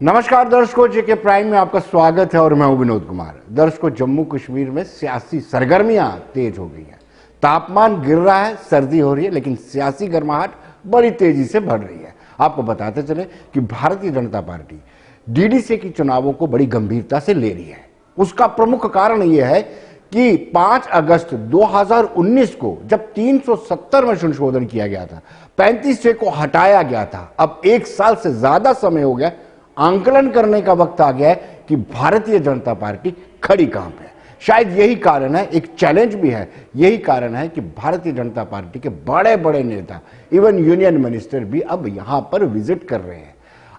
नमस्कार दर्शकों, जेके प्राइम में आपका स्वागत है और मैं हूं विनोद कुमार। दर्शकों, जम्मू कश्मीर में सियासी सरगर्मियां तेज हो गई हैं। तापमान गिर रहा है, सर्दी हो रही है, लेकिन सियासी गर्माहट बड़ी तेजी से बढ़ रही है। आपको बताते चले कि भारतीय जनता पार्टी डीडीसी के चुनावों को बड़ी गंभीरता से ले रही है। उसका प्रमुख कारण यह है कि 5 अगस्त 2019 को जब 370 में संशोधन किया गया था, 35 को हटाया गया था। अब 1 साल से ज्यादा समय हो गया, आंकलन करने का वक्त आ गया है कि भारतीय जनता पार्टी खड़ी कहां पे है। शायद यही कारण है, एक चैलेंज भी है, यही कारण है कि भारतीय जनता पार्टी के बड़े बड़े नेता, इवन यूनियन मिनिस्टर भी अब यहां पर विजिट कर रहे हैं।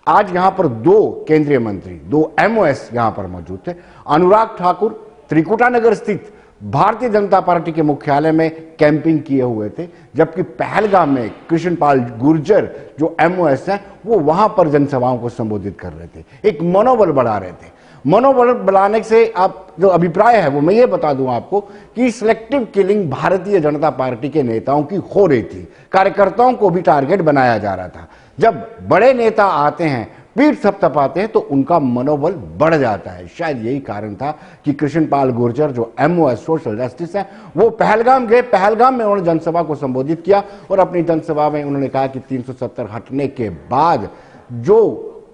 आज यहां पर 2 केंद्रीय मंत्री, 2 एमओएस यहां पर मौजूद थे। अनुराग ठाकुर त्रिकुटा नगर स्थित भारतीय जनता पार्टी के मुख्यालय में कैंपिंग किए हुए थे, जबकि पहलगाम में कृष्णपाल गुर्जर जो एमओएस हैं वो वहां पर जनसभाओं को संबोधित कर रहे थे, एक मनोबल बढ़ा रहे थे। मनोबल बढ़ाने से आप जो अभिप्राय है वो मैं ये बता दूं आपको कि selective killing Bharatiya Janata party के नेताओं की हो रही थी। कार्यकर्ताओं को भी टारगेट बनाया जा रहा था। जब बड़े नेता आते हैं, पीठ थपथपाते हैं, तो उनका मनोबल बढ़ जाता है। शायद यही कारण था कि कृष्णपाल गुर्जर जो एमओएस सोशल जस्टिस है वो पहलगाम गए। पहलगाम में उन्होंने जनसभा को संबोधित किया और अपनी जनसभा में उन्होंने कहा कि 370 हटने के बाद जो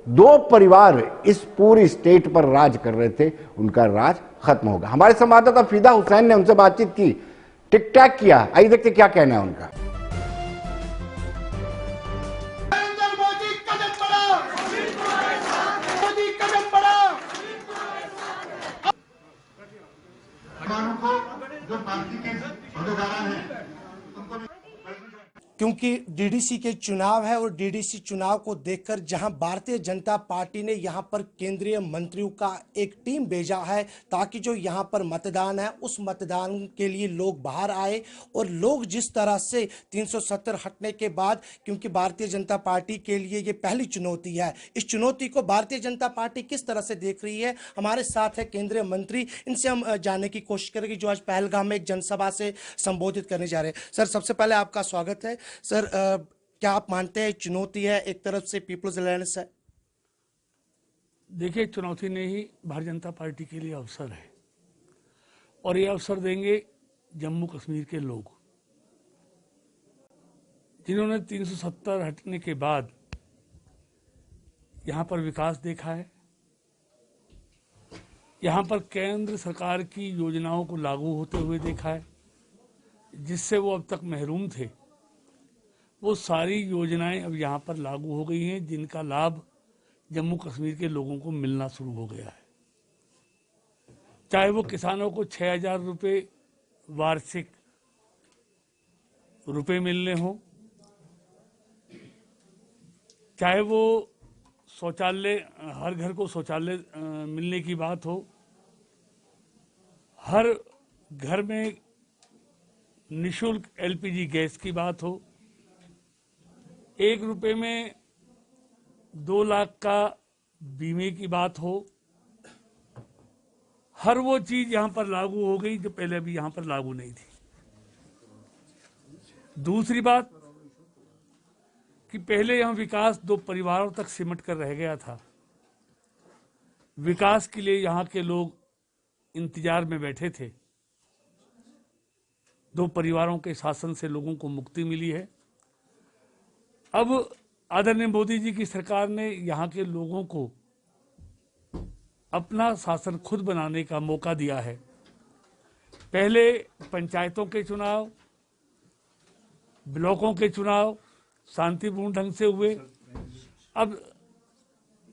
2 परिवार इस पूरी स्टेट पर राज कर रहे थे, उनका राज खत्म होगा। हमारे संवाददाता फिदा हुसैन ने उनसे बातचीत की, टिक टैक किया। आइए देखते क्या कहना है उनका। जो पार्टी के होद्देदार हैं क्योंकि डीडीसी के चुनाव है और डीडीसी चुनाव को देखकर जहां भारतीय जनता पार्टी ने यहां पर केंद्रीय मंत्रियों का एक टीम भेजा है ताकि जो यहां पर मतदान है उस मतदान के लिए लोग बाहर आए। और लोग जिस तरह से 370 हटने के बाद, क्योंकि भारतीय जनता पार्टी के लिए ये पहली चुनौती है, इस चुनौती को भारतीय जनता पार्टी किस तरह से देख रही है। हमारे साथ है केंद्रीय मंत्री, इनसे हम जानने की कोशिश करेंगे जो आज पहलगाम में एक जनसभा से संबोधित करने जा रहे हैं। सर, सबसे पहले आपका स्वागत है। सर, क्या आप मानते हैं चुनौती है, एक तरफ से पीपल्स अलायंस है? देखिए, चुनौती नहीं ही भारतीय जनता पार्टी के लिए अवसर है और ये अवसर देंगे जम्मू कश्मीर के लोग, जिन्होंने 370 हटने के बाद यहाँ पर विकास देखा है, यहाँ पर केंद्र सरकार की योजनाओं को लागू होते हुए देखा है। जिससे वो अब तक महरूम थे, वो सारी योजनाएं अब यहाँ पर लागू हो गई हैं, जिनका लाभ जम्मू कश्मीर के लोगों को मिलना शुरू हो गया है। चाहे वो किसानों को 6,000 रुपये वार्षिक रुपए मिलने हो, चाहे वो शौचालय, हर घर को शौचालय मिलने की बात हो, हर घर में निःशुल्क एलपीजी गैस की बात हो, 1 रुपये में 2 लाख का बीमे की बात हो, हर वो चीज यहां पर लागू हो गई जो पहले अभी यहां पर लागू नहीं थी। दूसरी बात कि पहले यहां विकास 2 परिवारों तक सिमट कर रह गया था। विकास के लिए यहां के लोग इंतजार में बैठे थे। 2 परिवारों के शासन से लोगों को मुक्ति मिली है। अब आदरणीय मोदी जी की सरकार ने यहाँ के लोगों को अपना शासन खुद बनाने का मौका दिया है। पहले पंचायतों के चुनाव, ब्लॉकों के चुनाव शांतिपूर्ण ढंग से हुए। अब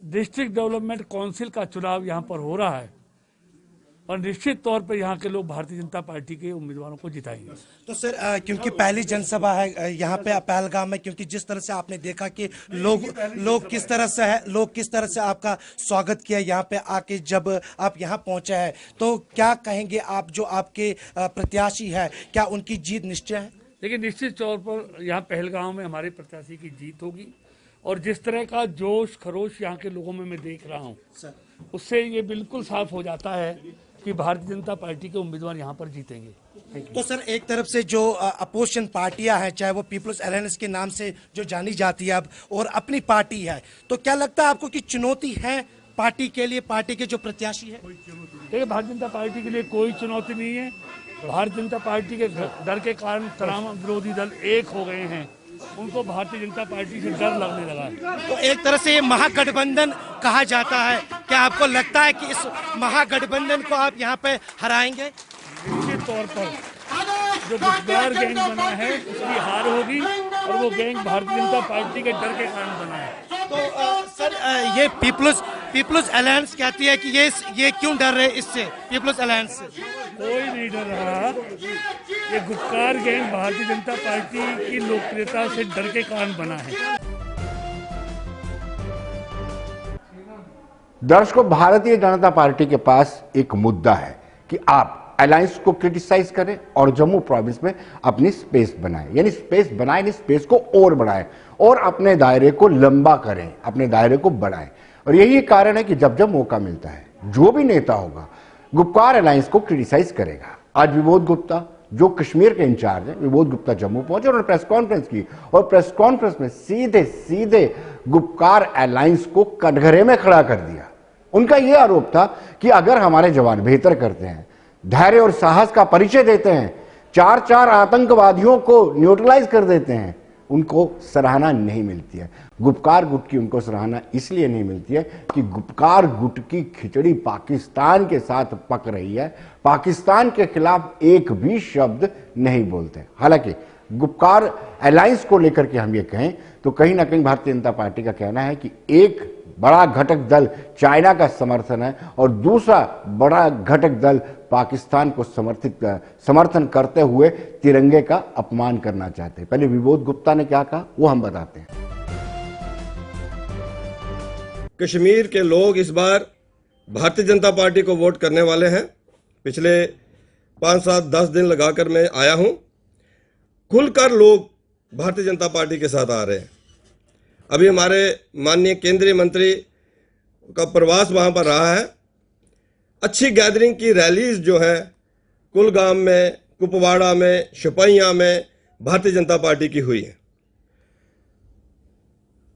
डिस्ट्रिक्ट डेवलपमेंट काउंसिल का चुनाव यहाँ पर हो रहा है और निश्चित तौर पर यहाँ के लोग भारतीय जनता पार्टी के उम्मीदवारों को जिताएंगे। तो सर, क्योंकि पहली जनसभा है यहाँ पे पहलगाम में, क्योंकि जिस तरह से आपने देखा कि लोग किस तरह से आपका स्वागत किया यहाँ पे आके, जब आप यहाँ पहुंचे हैं, तो क्या कहेंगे आप, जो आपके प्रत्याशी है, क्या उनकी जीत निश्चय है? देखिए, निश्चित तौर पर यहाँ पहलगाम में हमारे प्रत्याशी की जीत होगी और जिस तरह का जोश खरोश यहाँ के लोगों में मैं देख रहा हूँ, उससे ये बिल्कुल साफ हो जाता है कि भारतीय जनता पार्टी के उम्मीदवार यहाँ पर जीतेंगे। तो सर, एक तरफ से जो अपोजिशन पार्टियां हैं, चाहे वो पीपल्स अलायंस के नाम से जो जानी जाती है अब, और अपनी पार्टी है, तो क्या लगता है आपको कि चुनौती है पार्टी के लिए, पार्टी के जो प्रत्याशी है? देखिए, भारतीय जनता पार्टी के लिए कोई चुनौती नहीं है। भारतीय जनता पार्टी के डर के कारण तमाम विरोधी दल एक हो गए हैं, उनको भारतीय जनता पार्टी से डर लगने लगा है। तो एक तरह से ये महागठबंधन कहा जाता है, क्या आपको लगता है कि इस महागठबंधन को आप यहाँ पे हराएंगे? निश्चित तौर पर जो गुटबार गैंग बना है उसकी हार होगी, और वो गैंग भारतीय जनता पार्टी के डर के कारण बना है। तो सर, ये पीपल्स अलायंस कहती है कि ये क्यों डर रहे इससे, पीपल्स अलायंस से? कोई नहीं डर रहा। ये गुटकार गैंग भारतीय जनता पार्टी की लोकप्रियता से डर के कारण बना है। दर्शकों, भारतीय जनता पार्टी के पास एक मुद्दा है कि आप अलायंस को क्रिटिसाइज करें और जम्मू प्रोविंस में अपनी स्पेस बनाएं, यानी स्पेस बनाएं, यानी स्पेस को और बढ़ाएं और अपने दायरे को लंबा करें, अपने दायरे को बढ़ाएं। और यही कारण है कि जब जब मौका मिलता है, जो भी नेता होगा गुपकार अलायंस को क्रिटिसाइज करेगा। आज विबोध गुप्ता, जो कश्मीर के इंचार्ज हैं, विबोध गुप्ता जम्मू पहुंचे, उन्होंने प्रेस कॉन्फ्रेंस की और प्रेस कॉन्फ्रेंस में सीधे सीधे गुपकार अलायंस को कटघरे में खड़ा कर दिया। उनका यह आरोप था कि अगर हमारे जवान बेहतर करते हैं, धैर्य और साहस का परिचय देते हैं, 4 आतंकवादियों को न्यूट्रलाइज कर देते हैं, उनको सराहना नहीं मिलती है। गुपकार गुट की उनको सराहना इसलिए नहीं मिलती है कि गुपकार गुट की खिचड़ी पाकिस्तान के साथ पक रही है, पाकिस्तान के खिलाफ एक भी शब्द नहीं बोलते। हालांकि गुपकार अलायंस को लेकर के हम ये कहें तो कहीं ना कहीं भारतीय जनता पार्टी का कहना है कि एक बड़ा घटक दल चाइना का समर्थन है और दूसरा बड़ा घटक दल पाकिस्तान को समर्थन करते हुए तिरंगे का अपमान करना चाहते हैं। पहले विबोध गुप्ता ने क्या कहा वो हम बताते हैं। कश्मीर के लोग इस बार भारतीय जनता पार्टी को वोट करने वाले हैं। पिछले 5, 7, 10 दिन लगाकर मैं आया हूं, खुलकर लोग भारतीय जनता पार्टी के साथ आ रहे हैं। अभी हमारे माननीय केंद्रीय मंत्री का प्रवास वहां पर रहा है। अच्छी गैदरिंग की रैलीज जो है कुलगाम में, कुपवाड़ा में, शोपियां में भारतीय जनता पार्टी की हुई है।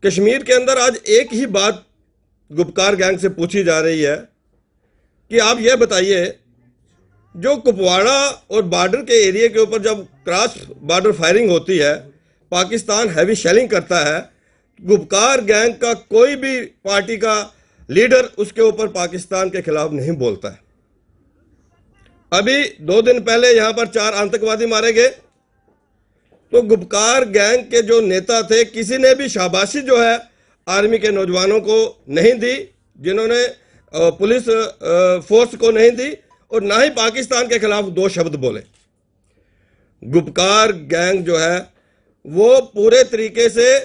कश्मीर के अंदर आज एक ही बात गुपकार गैंग से पूछी जा रही है कि आप यह बताइए, जो कुपवाड़ा और बॉर्डर के एरिया के ऊपर जब क्रॉस बॉर्डर फायरिंग होती है, पाकिस्तान हैवी शेलिंग करता है, गुपकार गैंग का कोई भी पार्टी का लीडर उसके ऊपर पाकिस्तान के खिलाफ नहीं बोलता है। अभी 2 दिन पहले यहां पर 4 आतंकवादी मारे गए, तो गुपकार गैंग के जो नेता थे, किसी ने भी शाबाशी जो है आर्मी के नौजवानों को नहीं दी, जिन्होंने पुलिस फोर्स को नहीं दी, और ना ही पाकिस्तान के खिलाफ 2 शब्द बोले। गुपकार गैंग जो है वो पूरे तरीके से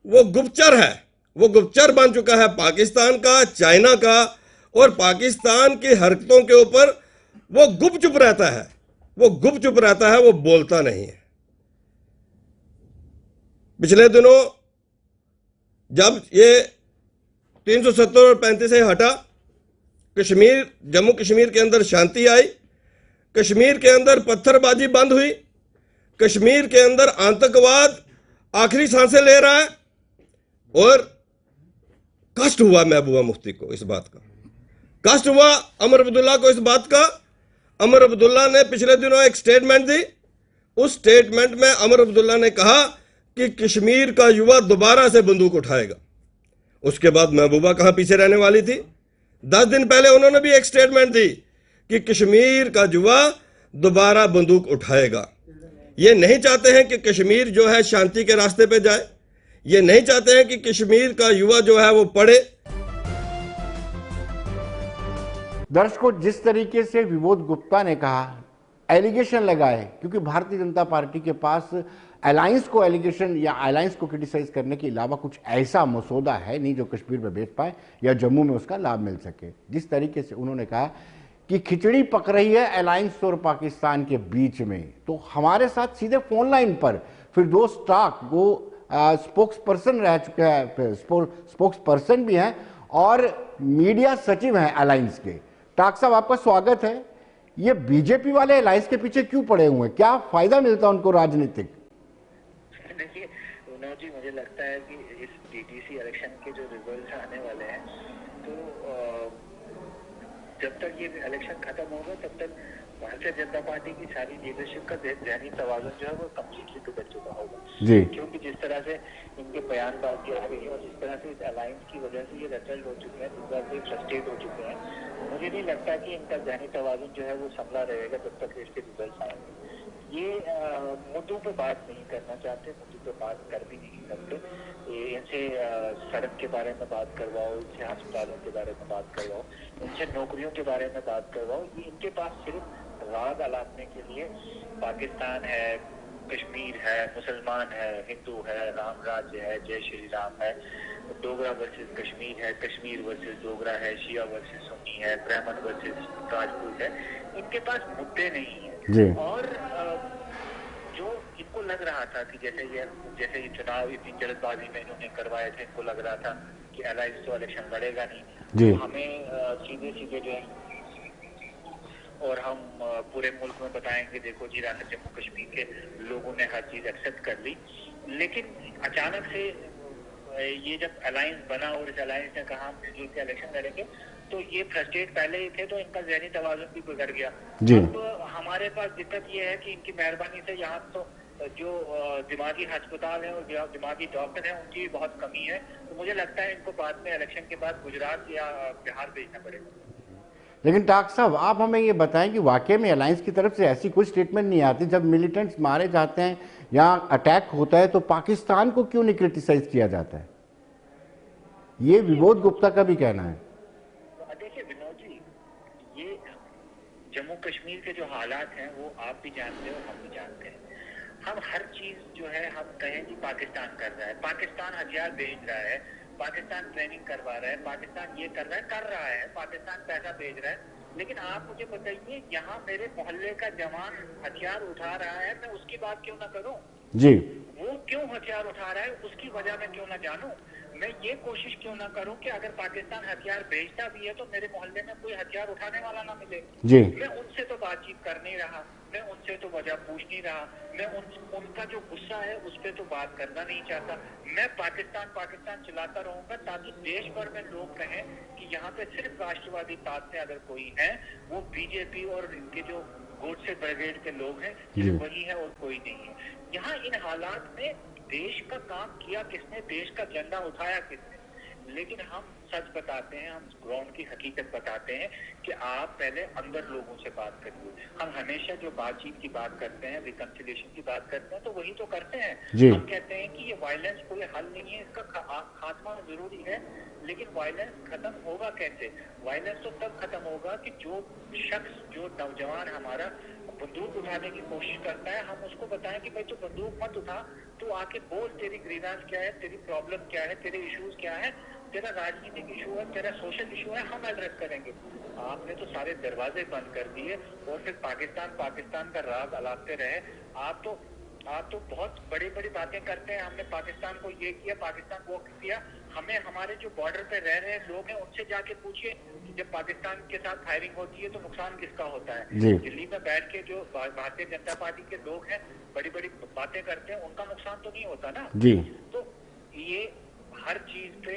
वो गुप्तचर है, वो गुप्तचर बन चुका है पाकिस्तान का, चाइना का, और पाकिस्तान की हरकतों के ऊपर वो गुपचुप रहता है, वो गुपचुप रहता है, वो बोलता नहीं है। पिछले दिनों जब ये 370 और 35 से हटा, कश्मीर, जम्मू कश्मीर के अंदर शांति आई, कश्मीर के अंदर पत्थरबाजी बंद हुई, कश्मीर के अंदर आतंकवाद आखिरी सांसें ले रहा है, और कष्ट हुआ महबूबा मुफ्ती को इस बात का, कष्ट हुआ अमर अब्दुल्ला को इस बात का। अमर अब्दुल्ला ने पिछले दिनों एक स्टेटमेंट दी, उस स्टेटमेंट में अमर अब्दुल्ला ने कहा कि कश्मीर का युवा दोबारा से बंदूक उठाएगा। उसके बाद महबूबा कहां पीछे रहने वाली थी? 10 दिन पहले उन्होंने भी एक स्टेटमेंट दी कि कश्मीर का युवा दोबारा बंदूक उठाएगा। ये नहीं चाहते हैं कि कश्मीर जो है शांति के रास्ते पे जाए, ये नहीं चाहते हैं कि कश्मीर का युवा जो है वो पढ़े। दर्शकों, जिस तरीके से विबोध गुप्ता ने कहा, एलिगेशन लगाए, क्योंकि भारतीय जनता पार्टी के पास अलायंस को एलिगेशन या अलायंस को क्रिटिसाइज करने के अलावा कुछ ऐसा मसौदा है नहीं जो कश्मीर में बेच पाए या जम्मू में उसका लाभ मिल सके। जिस तरीके से उन्होंने कहा कि खिचड़ी पक रही है अलायंस और पाकिस्तान के बीच में, तो हमारे साथ सीधे फोन लाइन पर फिरदौस टाक, वो स्पोक्स पर्सन रह चुके हैं, स्पोक्स पर्सन भी हैं और मीडिया सचिव हैं अलायंस के, डॉक्टर साहब आपका स्वागत है। ये बीजेपी वाले अलायंस के पीछे क्यों पड़े हुए हैं, क्या फायदा मिलता है उनको राजनीतिक? देखिए विनोद जी, मुझे लगता है कि इस डीडीसी इलेक्शन के जो रिजल्ट आने वाले हैं, तो जब तक ये इलेक्शन खत्म होगा तब तक भारतीय जनता पार्टी की सारी लीडरशिप का ज़हनी तवाज़ुन जो है वो कम्प्लीटली बिगड़ चुका होगा जी। क्योंकि जिस तरह से इनके बयानबाजी आ रही है और जिस तरह से इस अलायंस की वजह से ये रटल्ड हो चुके हैं, जिस तरह से फ्रस्ट्रेट हो चुके हैं, मुझे नहीं लगता कि इनका ज़हनी तवाज़ुन जो है वो संभला रहेगा जब तक इसके रिजल्ट आएंगे। ये मुद्दों पे बात नहीं करना चाहते, मुद्दों पे बात कर भी नहीं सकते। इनसे सड़क के बारे में बात करवाओ, इनसे अस्पतालों के बारे में बात करवाओ, इनसे नौकरियों के बारे में बात करवाओ। ये इनके पास सिर्फ राग अलापने के लिए पाकिस्तान है, कश्मीर है, मुसलमान है, हिंदू है, राम राज्य है, जय श्री राम है, डोगरा वर्सेस कश्मीर है, कश्मीर वर्सेस डोगरा है, शिया वर्सेस सुन्नी है, ब्राह्मण वर्सेस राजपूत है। इनके पास मुद्दे नहीं है। और जो इनको लग रहा था कि जैसे ये चुनाव इतनी जल्दबाजी में इन्होंने करवाए थे, इनको लग रहा था कि अलायंस तो इलेक्शन लड़ेगा नहीं, तो हमें सीधे सीधे जो है और हम पूरे मुल्क में बताएंगे देखो जी रियासत जम्मू कश्मीर के लोगों ने हर चीज एक्सेप्ट कर ली। लेकिन अचानक से ये जब अलायंस बना और इस अलायंस ने कहा हम मिलजुल के इलेक्शन लड़ेंगे, तो ये फ्रस्ट्रेट पहले ही थे, तो इनका ज़हनी तवाज़ुन भी बिगड़ गया। अब हमारे पास दिक्कत ये है कि इनकी मेहरबानी से यहाँ तो जो दिमागी अस्पताल है और दिमागी डॉक्टर है उनकी बहुत कमी है। तो मुझे लगता है इनको बाद में इलेक्शन के बाद गुजरात या बिहार भेजना पड़ेगा। लेकिन डॉक्टर साहब आप हमें ये बताएं कि वाकई में अलायंस की तरफ से ऐसी कोई स्टेटमेंट नहीं आती जब मिलिटेंट्स मारे जाते हैं या अटैक होता है तो पाकिस्तान को क्यों नहीं क्रिटिसाइज किया जाता है? ये विबोध गुप्ता का भी कहना है। देखिए विनोद जी, ये जम्मू कश्मीर के जो हालात हैं वो आप भी जानते हैं और हम भी जानते हैं। हम हर चीज जो है हम कहें कि पाकिस्तान कर रहा है, पाकिस्तान हथियार भेज रहा है, पाकिस्तान ट्रेनिंग करवा रहा है, पाकिस्तान ये कर रहा है, पाकिस्तान पैसा भेज रहा है। लेकिन आप मुझे बताइए, यहाँ मेरे मोहल्ले का जवान हथियार उठा रहा है, मैं उसकी बात क्यों ना करूं? जी। वो क्यों हथियार उठा रहा है उसकी वजह मैं क्यों ना जानूं? मैं ये कोशिश क्यों ना करूं कि अगर पाकिस्तान हथियार भेजता भी है तो मेरे मोहल्ले में कोई हथियार उठाने वाला ना मिले। जी। मैं उनसे तो बातचीत कर नहीं रहा, मैं उनसे तो वजह पूछ नहीं रहा, मैं उनका जो गुस्सा है उस पर तो बात करना नहीं चाहता। मैं पाकिस्तान चलाता रहूंगा ताकि देश भर में लोग कहें कि यहाँ पे सिर्फ राष्ट्रवादी ताकतें अगर कोई है वो बीजेपी और इनके जो गोडसे ब्रिगेड के लोग हैं वही है और कोई नहीं है। यहाँ इन हालात में देश का काम किया किसने, देश का झंडा उठाया किसने? लेकिन हम सच बताते हैं, हम ग्राउंड की हकीकत बताते हैं कि आप पहले अंदर लोगों से बात करिए। हम हमेशा जो बातचीत की बात करते हैं, रिकंसिलिएशन की बात करते हैं, तो वही तो करते हैं। हम कहते हैं कि ये वायलेंस कोई हल नहीं है, इसका खात्मा जरूरी है, लेकिन वायलेंस खत्म होगा कैसे? वायलेंस तो तब खत्म होगा कि जो शख्स, जो नौजवान हमारा बंदूक उठाने की कोशिश करता है, हम उसको बताएं कि भाई तू बंदूक मत उठा, तू आके बोल तेरी ग्रीवेंस क्या है, तेरी प्रॉब्लम क्या है, तेरे इश्यूज क्या है, तेरा राजनीतिक इशू है, तेरा सोशल इशू है, हम एड्रेस करेंगे। आपने तो सारे दरवाजे बंद कर दिए और फिर पाकिस्तान का राग अलापते रहे। आप तो बहुत बड़ी बातें करते हैं, हमने पाकिस्तान को ये किया, पाकिस्तान को किया। हमें हमारे जो बॉर्डर पे रह रहे लोग हैं उनसे जाके पूछिए कि जब पाकिस्तान के साथ फायरिंग होती है तो नुकसान किसका होता है? दिल्ली में बैठ के जो भारतीय जनता पार्टी के लोग हैं बड़ी बातें करते हैं, उनका नुकसान तो नहीं होता ना जी। तो ये हर चीज पे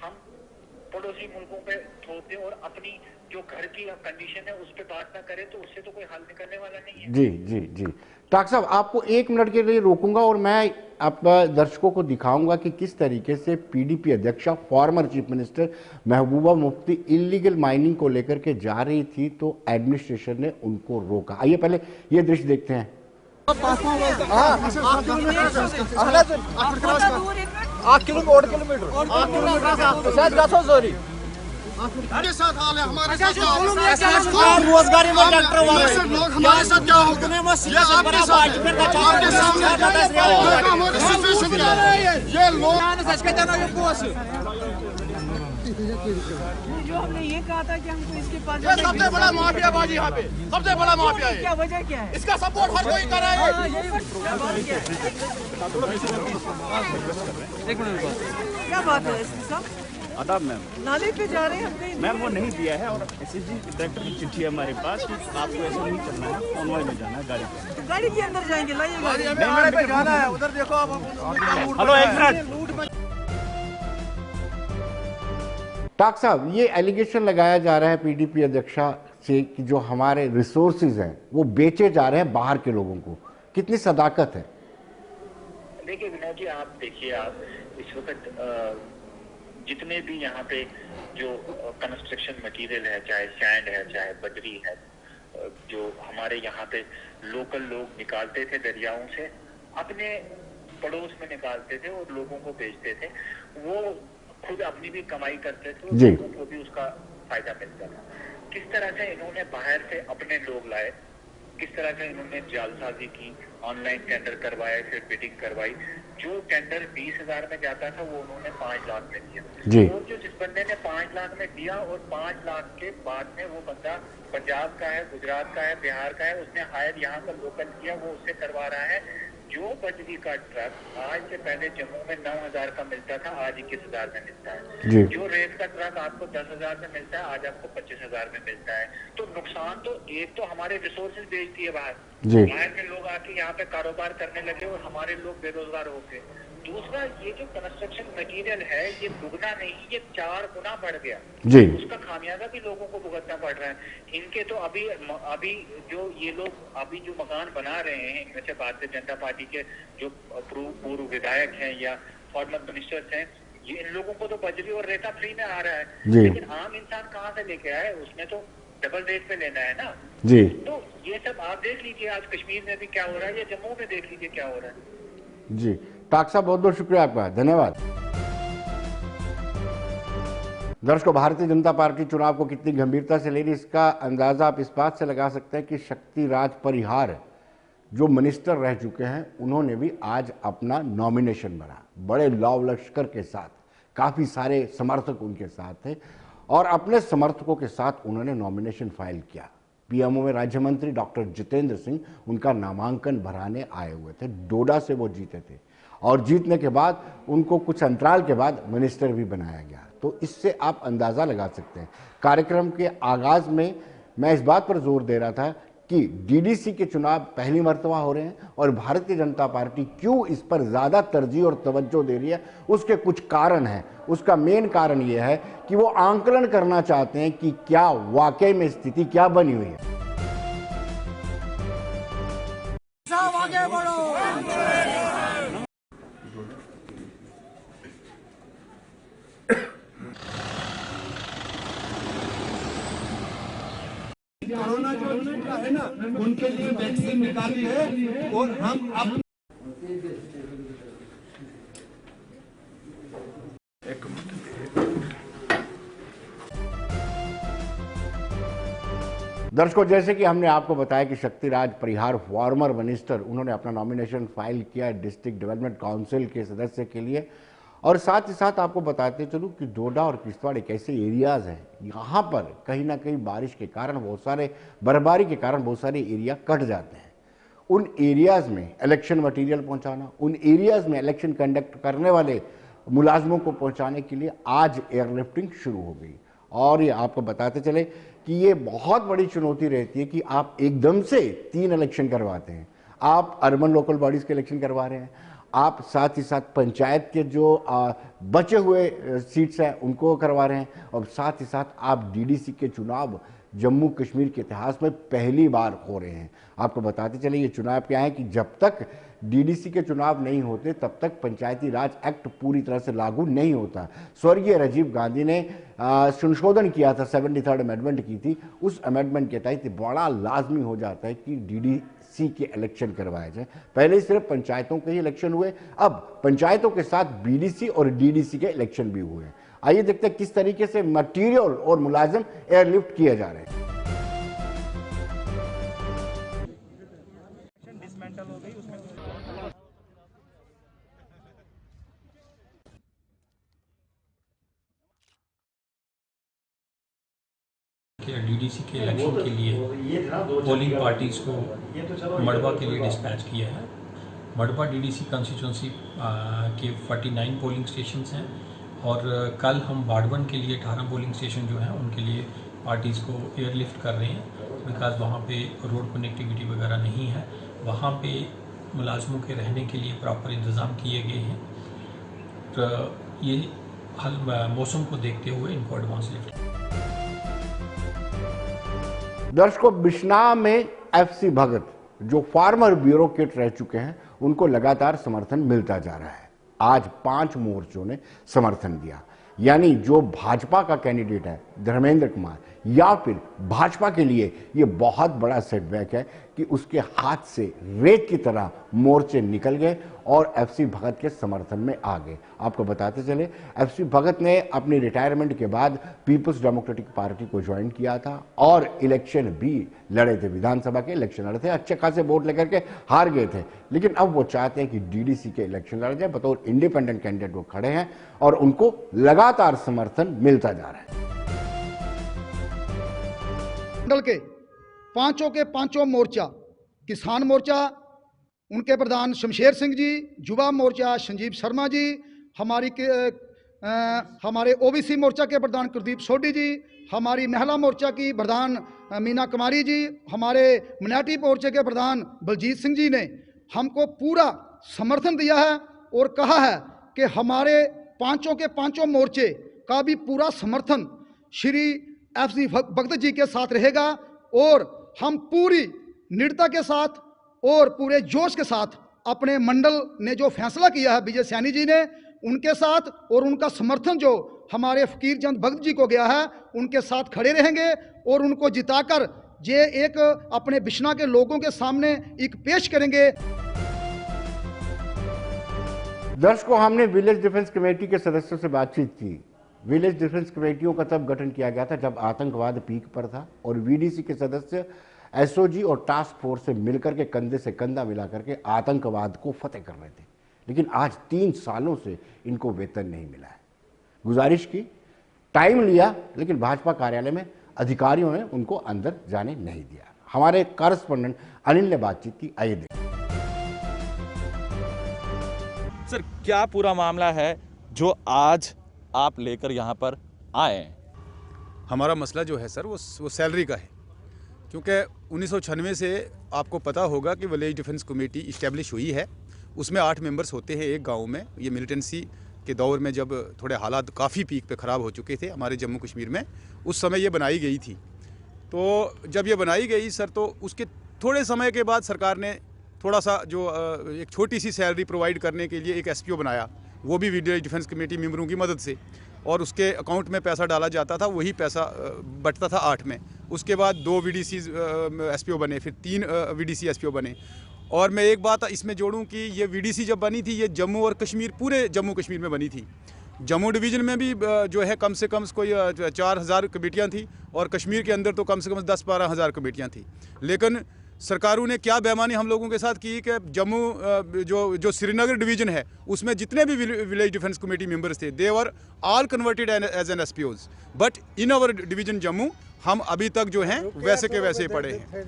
हम पड़ोसी मुल्कों पे थोप दें और अपनी जो घर की कंडीशन है उस पर बात ना करें तो उससे तो कोई हल निकलने वाला नहीं है। जी। डॉक्टर साहब आपको 1 मिनट के लिए रोकूंगा और मैं आप दर्शकों को दिखाऊंगा कि किस तरीके से पीडीपी अध्यक्षा former chief minister Mehbooba Mufti illegal mining को लेकर के जा रही थी तो एडमिनिस्ट्रेशन ने उनको रोका। आइए पहले ये दृश्य देखते हैं। रोजगारी में डॉक्टर हमारे साथ क्या होगा? ये आपके सामने ये लोग जो हमने ये कहा था कि हमको इसके पास सबसे बड़ा माफियाबाजी यहाँ पे, सबसे बड़ा माफिया है। क्या वजह क्या है? इसका सपोर्ट हर कोई कर रहा है। क्या बात है इसकी साहब? आदाब मैम। नाले पे जा रहे हैं हम कहीं। मैम वो नहीं दिया है और एसएसजी डायरेक्टर की चिट्ठी है हमारे पास कि आपको ऐसा नहीं करना है, कॉन्वॉय में जाना है गाड़ी पे। तो गाड़ी के अंदर जाएंगे, लाइए गाड़ी। नाले पे जाना है, उधर देखो आप। हेलो एक मिनट। टाक साहब, ये एलिगेशन लगाया जा रहा है पीडीपी अध्यक्षा से कि जो हमारे रिसोर्सेज हैं वो बेचे जा रहे हैं बाहर के लोगों को, कितनी सदाकत है? देखिए विनोद जी, आप देखिए, आप इस वक्त जितने भी यहाँ पे जो कंस्ट्रक्शन मटेरियल है, चाहे सैंड है, चाहे बजरी है, जो हमारे यहाँ पे लोकल लोग निकालते थे दरियाओं से, अपने पड़ोस में निकालते थे और लोगों को बेचते थे, वो खुद अपनी भी कमाई करते थे और लोगों को भी उसका फायदा मिलता था। किस तरह से इन्होंने बाहर से अपने लोग लाए, किस तरह से इन्होंने जालसाजी की, ऑनलाइन टेंडर करवाए, फिर बिडिंग करवाई। जो टेंडर 20,000 में जाता था वो उन्होंने 5 लाख में दिया। और जो जिस बंदे ने 5 लाख में दिया और 5 लाख के बाद में वो बंदा पंजाब का है, गुजरात का है, बिहार का है, उसने हायर यहाँ का लोकल किया, वो उससे करवा रहा है। जो बजरी का ट्रक आज से पहले जम्मू में 9,000 का मिलता था, आज 21,000 में मिलता है। जो रेत का ट्रक आपको 10,000 में मिलता है, आज आपको 25,000 में मिलता है। तो नुकसान तो एक तो हमारे रिसोर्सेज बेचती है बाहर के लोग आके यहाँ पे कारोबार करने लगे और हमारे लोग बेरोजगार हो गए। दूसरा, ये जो कंस्ट्रक्शन मटेरियल है ये दुगना नहीं, ये 4 गुना बढ़ गया। उसका खामियाजा भी लोगों को भुगतना पड़ रहा है। इनके तो अभी जो ये लोग अभी जो मकान बना रहे हैं, इनमें से भारतीय जनता पार्टी के जो पूर्व विधायक हैं या फॉर्मर मिनिस्टर्स हैं, ये इन लोगों को तो बजरी और रेता फ्री में आ रहा है, लेकिन आम इंसान कहाँ से लेके आए? उसमें तो डबल रेट पे लेना है ना जी। तो ये सब आप देख लीजिए, आज कश्मीर में भी क्या हो रहा है, या जम्मू में देख लीजिए क्या हो रहा है जी। टाक साहब, बहुत बहुत शुक्रिया आपका, धन्यवाद। दर्शकों, भारतीय जनता पार्टी चुनाव को कितनी गंभीरता से ले रही, इसका अंदाजा आप इस बात से लगा सकते हैं कि शक्ति राज परिहार जो मिनिस्टर रह चुके हैं, उन्होंने भी आज अपना नॉमिनेशन भरा, बड़े लाव लश्कर के साथ, काफी सारे समर्थक उनके साथ थे और अपने समर्थकों के साथ उन्होंने नॉमिनेशन फाइल किया। पीएमओ में राज्य मंत्री डॉक्टर जितेंद्र सिंह उनका नामांकन भराने आए हुए थे, डोडा से वो जीते थे और जीतने के बाद उनको कुछ अंतराल के बाद मिनिस्टर भी बनाया गया। तो इससे आप अंदाज़ा लगा सकते हैं। कार्यक्रम के आगाज़ में मैं इस बात पर जोर दे रहा था कि डीडीसी के चुनाव पहली मर्तबा हो रहे हैं और भारतीय जनता पार्टी क्यों इस पर ज़्यादा तरजीह और तवज्जो दे रही है, उसके कुछ कारण हैं। उसका मेन कारण यह है कि वो आंकलन करना चाहते हैं कि क्या वाकई में स्थिति क्या बनी हुई है। आगे बढ़ो। कोरोना जो है ना, उनके लिए वैक्सीन निकाली है और हम अब दर्शकों, जैसे कि हमने आपको बताया कि शक्तिराज परिहार फॉर्मर मिनिस्टर, उन्होंने अपना नॉमिनेशन फाइल किया डिस्ट्रिक्ट डेवलपमेंट काउंसिल के सदस्य के लिए। और साथ ही साथ आपको बताते चलूँ कि डोडा और किश्तवाड़ एक ऐसे एरियाज़ हैं, यहाँ पर कहीं ना कहीं बारिश के कारण बहुत सारे, बर्फबारी के कारण बहुत सारे एरिया कट जाते हैं। उन एरियाज़ में इलेक्शन मटेरियल पहुँचाना, उन एरियाज़ में इलेक्शन कंडक्ट करने वाले मुलाजमों को पहुँचाने के लिए आज एयरलिफ्टिंग शुरू हो गई। और ये आपको बताते चले कि ये बहुत बड़ी चुनौती रहती है कि आप एकदम से 3 इलेक्शन करवाते हैं। आप अर्बन लोकल बॉडीज़ के इलेक्शन करवा रहे हैं, आप साथ ही साथ पंचायत के जो बचे हुए सीट्स हैं उनको करवा रहे हैं, और साथ ही साथ आप डीडीसी के चुनाव जम्मू कश्मीर के इतिहास में पहली बार हो रहे हैं। आपको बताते चले ये चुनाव क्या है कि जब तक डीडीसी के चुनाव नहीं होते तब तक पंचायती राज एक्ट पूरी तरह से लागू नहीं होता। स्वर्गीय राजीव गांधी ने संशोधन किया था, 73rd अमेंडमेंट की थी, उस अमेंडमेंट के तहत बड़ा लाजमी हो जाता है कि डीडीसी के इलेक्शन करवाए जाए। पहले सिर्फ पंचायतों के ही इलेक्शन हुए, अब पंचायतों के साथ बीडीसी और डीडीसी के इलेक्शन भी हुए। आइए देखते हैं किस तरीके से मटीरियल और मुलाजिम एयरलिफ्ट किए जा रहे हैं। डीडीसी के इलेक्शन के लिए पोलिंग पार्टीज को मड़वा के लिए डिस्पैच किया है। मड़वा डीडीसी कॉन्स्टिट्यूंसी के 49 पोलिंग स्टेशंस हैं और कल हम बाड़वन के लिए 18 पोलिंग स्टेशन जो हैं उनके लिए पार्टीज़ को एयरलिफ्ट कर रहे हैं, बिकॉज वहाँ पे रोड कनेक्टिविटी वगैरह नहीं है। वहाँ पे मुलाजमों के रहने के लिए प्रॉपर इंतज़ाम किए गए हैं। तो ये हल मौसम को देखते हुए इनको एडवांस लिफ्ट। दर्शकों, बिश्नाह में एफसी भगत जो फार्मर ब्यूरोक्रेट रह चुके हैं उनको लगातार समर्थन मिलता जा रहा है। आज 5 मोर्चों ने समर्थन दिया, यानी जो भाजपा का कैंडिडेट है धर्मेंद्र कुमार या फिर भाजपा के लिए ये बहुत बड़ा सेटबैक है कि उसके हाथ से रेत की तरह मोर्चे निकल गए और एफसी भगत के समर्थन में आ गए। आपको बताते चले, एफसी भगत ने अपनी रिटायरमेंट के बाद पीपल्स डेमोक्रेटिक पार्टी को ज्वाइन किया था और इलेक्शन भी लड़े थे, विधानसभा के इलेक्शन लड़े थे, अच्छे खासे वोट लेकर के हार गए थे। लेकिन अब वो चाहते हैं कि डीडीसी के इलेक्शन लड़ जाए, बतौर इंडिपेंडेंट कैंडिडेट वो खड़े हैं और उनको लगातार समर्थन मिलता जा रहा है। मंडल के पांचों मोर्चा, किसान मोर्चा उनके प्रधान शमशेर सिंह जी, युवा मोर्चा संजीव शर्मा जी, हमारे ओबीसी मोर्चा के प्रधान कुलदीप सोढी जी, हमारी महिला मोर्चा की प्रधान मीना कुमारी जी, हमारे मिनाटी मोर्चे के प्रधान बलजीत सिंह जी ने हमको पूरा समर्थन दिया है और कहा है कि हमारे पांचों मोर्चे का भी पूरा समर्थन श्री एफसी भगत जी के साथ रहेगा और हम पूरी निडरता के साथ और पूरे जोश के साथ अपने मंडल ने जो फैसला किया है विजय सैनी जी ने, उनके साथ और उनका समर्थन जो हमारे फकीर चंद भगत जी को गया है उनके साथ खड़े रहेंगे और उनको जिताकर ये एक अपने बिश्नाह के लोगों के सामने एक पेश करेंगे। दर्शकों, हमने विलेज डिफेंस कमेटी के सदस्यों से बातचीत की। विलेज डिफेंस कमेटियों का तब गठन किया गया था जब आतंकवाद पीक पर था और वीडीसी के सदस्य एसओजी और टास्क फोर्स से मिलकर के कंधे से कंधा मिला करके आतंकवाद को फतेह कर रहे थे। लेकिन आज 3 सालों से इनको वेतन नहीं मिला है। गुजारिश की, टाइम लिया, लेकिन भाजपा कार्यालय में अधिकारियों ने उनको अंदर जाने नहीं दिया। हमारे कॉरेस्पोंडेंट अनिल ने बातचीत की, आइए देखें। सर, क्या पूरा मामला है जो आज आप लेकर यहाँ पर आए हैं? हमारा मसला जो है सर वो सैलरी का है, क्योंकि 1996 से आपको पता होगा कि विलेज डिफेंस कमेटी इस्टेब्लिश हुई है। उसमें 8 मेंबर्स होते हैं एक गांव में। ये मिलिटेंसी के दौर में जब थोड़े हालात काफ़ी पीक पे ख़राब हो चुके थे हमारे जम्मू कश्मीर में, उस समय ये बनाई गई थी। तो जब ये बनाई गई सर, तो उसके थोड़े समय के बाद सरकार ने थोड़ा सा जो एक छोटी सी सैलरी प्रोवाइड करने के लिए एक एसपीओ बनाया, वो भी विलेज डिफेंस कमेटी मेंबरों की मदद से, और उसके अकाउंट में पैसा डाला जाता था, वही पैसा बटता था 8 में। उसके बाद 2 वीडीसी एसपीओ बने, फिर 3 वीडीसी एसपीओ बने। और मैं एक बात इसमें जोड़ूं कि ये वीडीसी जब बनी थी ये जम्मू और कश्मीर, पूरे जम्मू कश्मीर में बनी थी। जम्मू डिवीज़न में भी जो है कम से कम कोई 4000 कमेटियाँ थी और कश्मीर के अंदर तो कम से कम 10-12 हज़ार कमेटियाँ थी। लेकिन सरकारों ने क्या बेईमानी हम लोगों के साथ की कि जम्मू जो श्रीनगर डिवीज़न है उसमें जितने भी विलेज डिफेंस कमेटी मेंबर्स थे, they were all converted as an SPOs, but in our division Jammu हम अभी तक जो हैं वैसे के वैसे पड़े हैं।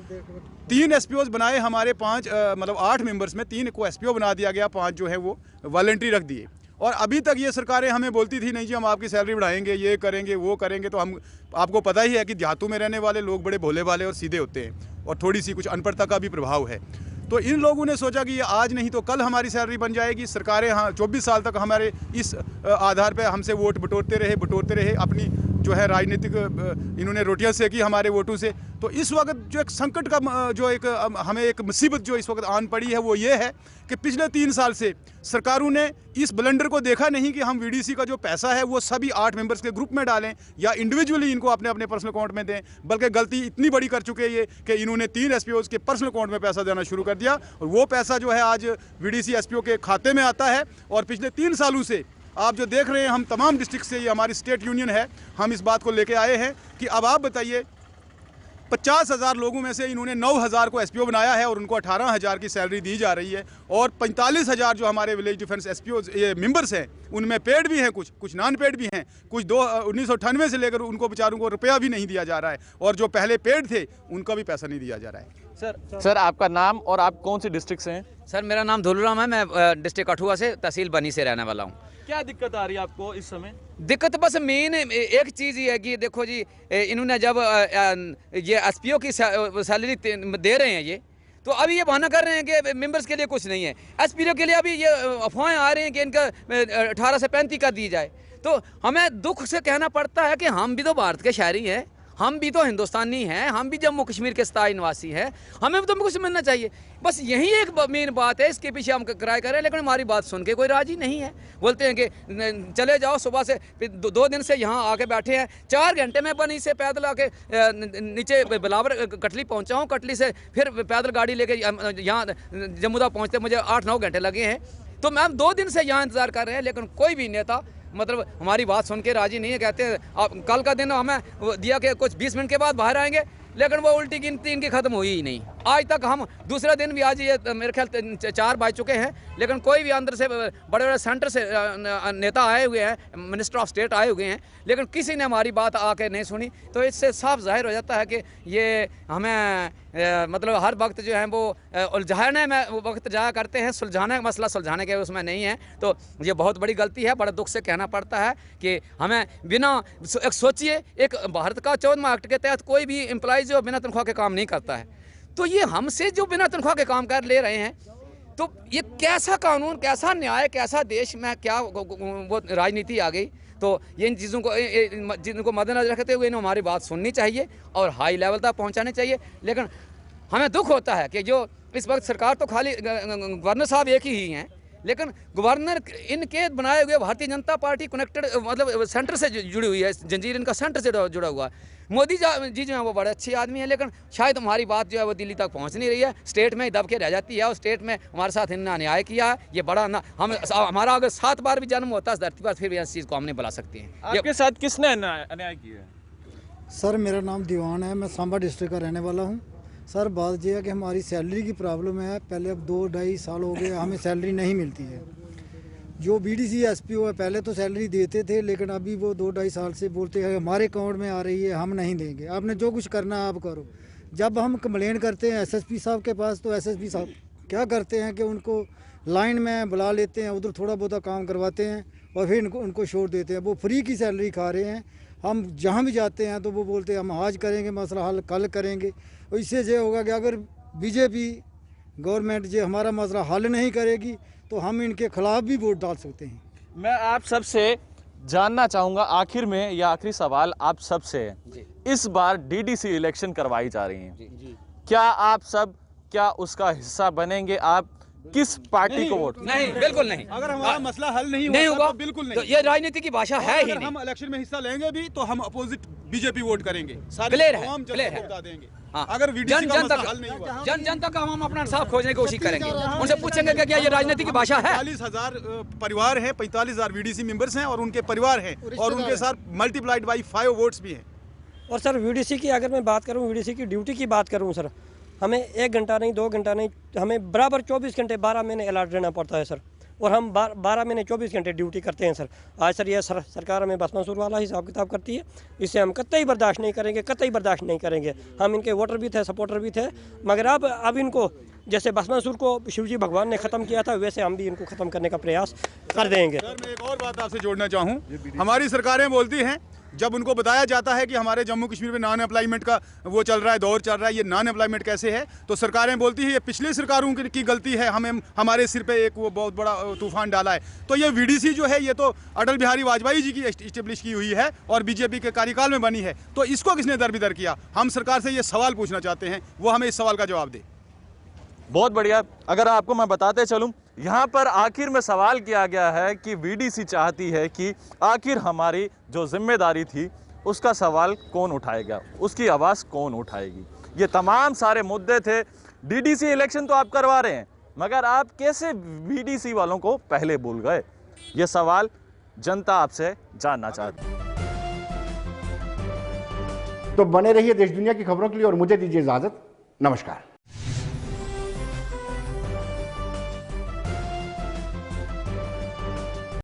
3 एसपीओज बनाए हमारे 5 मतलब 8 मेंबर्स में 3 को एसपीओ बना दिया गया, 5 जो है वो वॉलंटरी रख दिए। और अभी तक ये सरकारें हमें बोलती थी नहीं जी हम आपकी सैलरी बढ़ाएंगे, ये करेंगे वो करेंगे। तो हम, आपको पता ही है कि देहातों में रहने वाले लोग बड़े भोले भाले और सीधे होते हैं और थोड़ी सी कुछ अनपढ़ता का भी प्रभाव है। तो इन लोगों ने सोचा कि ये आज नहीं तो कल हमारी सैलरी बन जाएगी। सरकारें 24 साल तक हमारे इस आधार पर हमसे वोट बटोरते रहे, अपनी जो है राजनीतिक इन्होंने रोटियां सेकी हमारे वोटों से। तो इस वक्त जो एक संकट का जो एक हमें एक मुसीबत जो इस वक्त आन पड़ी है वो ये है कि पिछले 3 साल से सरकारों ने इस ब्लंडर को देखा नहीं कि हम वीडीसी का जो पैसा है वो सभी 8 मेंबर्स के ग्रुप में डालें या इंडिविजुअली इनको अपने अपने पर्सनल अकाउंट में दें, बल्कि गलती इतनी बड़ी कर चुके हैं ये कि इन्होंने 3 एसपीओज के पर्सनल अकाउंट में पैसा देना शुरू कर दिया और वो पैसा जो है आज वीडीसी एसपीओ के खाते में आता है। और पिछले 3 सालों से आप जो देख रहे हैं, हम तमाम डिस्ट्रिक्ट से, ये हमारी स्टेट यूनियन है, हम इस बात को लेके आए हैं कि अब आप बताइए 50,000 लोगों में से इन्होंने 9,000 को एसपीओ बनाया है और उनको 18,000 की सैलरी दी जा रही है। और 45,000 जो हमारे विलेज डिफेंस एसपीओ ये मेंबर्स हैं उनमें पेड भी हैं, कुछ नॉन पेड भी हैं, कुछ 1998 से लेकर उनको बेचारों को रुपया भी नहीं दिया जा रहा है और जो पहले पेड थे उनका भी पैसा नहीं दिया जा रहा है। सर आपका नाम और आप कौन सी डिस्ट्रिक्ट से हैं? सर मेरा नाम धुलराम है, मैं डिस्ट्रिक्ट कठुआ से तहसील बनी से रहने वाला हूँ। क्या दिक्कत आ रही है आपको इस समय? दिक्कत बस मेन एक चीज़ ही है कि देखो जी, इन्होंने जब ये एसपीओ की सैलरी दे रहे हैं ये, तो अभी ये बहाना कर रहे हैं कि मेंबर्स के लिए कुछ नहीं है। एसपीओ के लिए अभी ये अफवाहें आ रही हैं कि इनका 18 से 35 का दी जाए। तो हमें दुख से कहना पड़ता है कि हम भी तो भारत के शहरी हैं, हम भी तो हिंदुस्तानी हैं, हम भी जम्मू कश्मीर के स्थायी निवासी हैं, हमें भी तो कुछ मिलना चाहिए। बस यही एक मेन बात है, इसके पीछे हम किराए कर रहे हैं, लेकिन हमारी बात सुन के कोई राजी नहीं है। बोलते हैं कि चले जाओ, सुबह से 2 दिन से यहाँ आके बैठे हैं। 4 घंटे में बनी से पैदल आके नीचे बिलावर कटली पहुँचा हूँ, कटली से फिर पैदल गाड़ी लेके यहाँ जम्मू तक पहुँचते मुझे 8-9 घंटे लगे हैं। तो मैम 2 दिन से यहाँ इंतज़ार कर रहे हैं, लेकिन कोई भी नेता मतलब हमारी बात सुन के राजी नहीं है। कहते हैं आप कल का दिन हमें दिया कि कुछ 20 मिनट के बाद बाहर आएंगे, लेकिन वो उल्टी गिनती इनकी ख़त्म हुई ही नहीं। आज तक हम दूसरा दिन भी, आज ये मेरे ख्याल 4 बज चुके हैं, लेकिन कोई भी अंदर से बड़े बड़े सेंटर से नेता आए हुए हैं, मिनिस्टर ऑफ स्टेट आए हुए हैं, लेकिन किसी ने हमारी बात आके नहीं सुनी। तो इससे साफ जाहिर हो जाता है कि ये हमें मतलब हर वक्त जो है वो उलझाने में वक्त जाया करते हैं, सुलझाने का मसला सुलझाने के उसमें नहीं है। तो ये बहुत बड़ी गलती है, बड़े दुख से कहना पड़ता है कि हमें बिना एक सोचिए, एक भारत का 14वां एक्ट के तहत कोई भी एम्प्लॉय जो बिना तनख्वाह के काम नहीं करता है, तो ये हमसे जो बिना तनख्वाह के काम कर ले रहे हैं, तो ये कैसा कानून, कैसा न्याय, कैसा देश में क्या वो राजनीति आ गई। तो ये इन चीज़ों को जिनको मद्देनजर रखते हुए इन्हें हमारी बात सुननी चाहिए और हाई लेवल तक पहुंचानी चाहिए। लेकिन हमें दुख होता है कि जो इस वक्त सरकार तो खाली गवर्नर साहब एक ही हैं, लेकिन गवर्नर इनके बनाए हुए भारतीय जनता पार्टी कनेक्टेड मतलब सेंटर से जुड़ी हुई है, जंजीर इनका सेंटर से जुड़ा हुआ है। मोदी जी जो है वो बड़े अच्छे आदमी हैं, लेकिन शायद हमारी बात जो है वो दिल्ली तक पहुंच नहीं रही है, स्टेट में दब के रह जाती है। और स्टेट में हमारे साथ इन्होंने अन्याय किया है, ये बड़ा ना हमारा अगर 7 बार भी जन्म होता है इस धरती पर, फिर भी इस चीज़ को हम नहीं बुला सकते हैं। आपके साथ किसने अन्याय किया है? सर मेरा नाम दीवान है, मैं सांबा डिस्ट्रिक्ट का रहने वाला हूँ। सर बात यह है कि हमारी सैलरी की प्रॉब्लम है। पहले अब 2-2.5 साल हो गए हमें सैलरी नहीं मिलती है। जो बीडीसी एसपीओ है पहले तो सैलरी देते थे, लेकिन अभी वो 2-2.5 साल से बोलते हैं हमारे अकाउंट में आ रही है, हम नहीं देंगे, आपने जो कुछ करना है आप करो। जब हम कंप्लेन करते हैं एसएसपी साहब के पास, तो एसएसपी साहब क्या करते हैं कि उनको लाइन में बुला लेते हैं, उधर थोड़ा बहुत काम करवाते हैं और फिर उनको छोड़ देते हैं। वो फ्री की सैलरी खा रहे हैं। हम जहाँ भी जाते हैं तो वो बोलते हैं हम आज करेंगे मसला हल, कल करेंगे। और इससे ये होगा कि अगर बीजेपी गवर्नमेंट जो हमारा मसला हल नहीं करेगी तो हम इनके खिलाफ भी वोट डाल सकते हैं। मैं आप सबसे जानना चाहूँगा आखिर में, या आखिरी सवाल आप सबसे है, इस बार डीडीसी इलेक्शन करवाई जा रही हैं, क्या आप सब क्या उसका हिस्सा बनेंगे? आप किस पार्टी को वोट? नहीं, बिल्कुल नहीं। अगर हमारा मसला हल नहीं होगा तो बिल्कुल नहीं। तो ये राजनीति की भाषा है ही नहीं। हम इलेक्शन में हिस्सा लेंगे भी तो हम अपोजिट बीजेपी वोट करेंगे, क्लियर है, क्लियर है। बता देंगे। हाँ। अगर जन जनता का हम अपना इंसाफ खोजने की कोशिश करेंगे, उनसे पूछेंगे कि क्या ये राजनीति की भाषा है। 45,000 परिवार है, 45,000 वीडीसी मेंबर्स हैं और उनके परिवार हैं, और उनके साथ मल्टीप्लाइड बाई 5 वोट्स भी हैं। और सर वीडीसी की अगर मैं बात करूं, वीडीसी की ड्यूटी की बात करूं सर, हमें 1 घंटा नहीं, 2 घंटा नहीं, हमें बराबर 24 घंटे 12 महीने अलर्ट रहना पड़ता है सर। और हम 12 महीने 24 घंटे ड्यूटी करते हैं सर। आज सर ये सरकार हमें बस मंसूर वाला हिसाब किताब करती है, इसे हम कतई बर्दाश्त नहीं करेंगे, कतई बर्दाश्त नहीं करेंगे। हम इनके वोटर भी थे, सपोर्टर भी थे, मगर अब इनको जैसे बस मंसूर को शिवजी भगवान ने ख़त्म किया था, वैसे हम भी इनको ख़त्म करने का प्रयास कर देंगे। सर मैं एक और बात आपसे जोड़ना चाहूँ, हमारी सरकारें बोलती हैं, जब उनको बताया जाता है कि हमारे जम्मू कश्मीर में नॉन एम्प्लॉयमेंट का वो चल रहा है, दौर चल रहा है, ये नॉन एम्प्लॉयमेंट कैसे है, तो सरकारें बोलती है ये पिछली सरकारों की गलती है, हमें हमारे सिर पे एक वो बहुत बड़ा तूफान डाला है। तो ये वीडीसी जो है ये तो अटल बिहारी वाजपेयी जी की इस्टेब्लिश की हुई है और बीजेपी के कार्यकाल में बनी है, तो इसको किसने दरबिदर किया? हम सरकार से ये सवाल पूछना चाहते हैं, वो हमें इस सवाल का जवाब दे। बहुत बढ़िया। अगर आपको मैं बताते चलूं, यहाँ पर आखिर में सवाल किया गया है कि वीडीसी चाहती है कि आखिर हमारी जो जिम्मेदारी थी उसका सवाल कौन उठाएगा, उसकी आवाज़ कौन उठाएगी। ये तमाम सारे मुद्दे थे। डीडीसी इलेक्शन तो आप करवा रहे हैं, मगर आप कैसे वीडीसी वालों को पहले भूल गए? ये सवाल जनता आपसे जानना चाहती है। तो बने रहिए देश दुनिया की खबरों के लिए और मुझे दीजिए इजाजत। नमस्कार।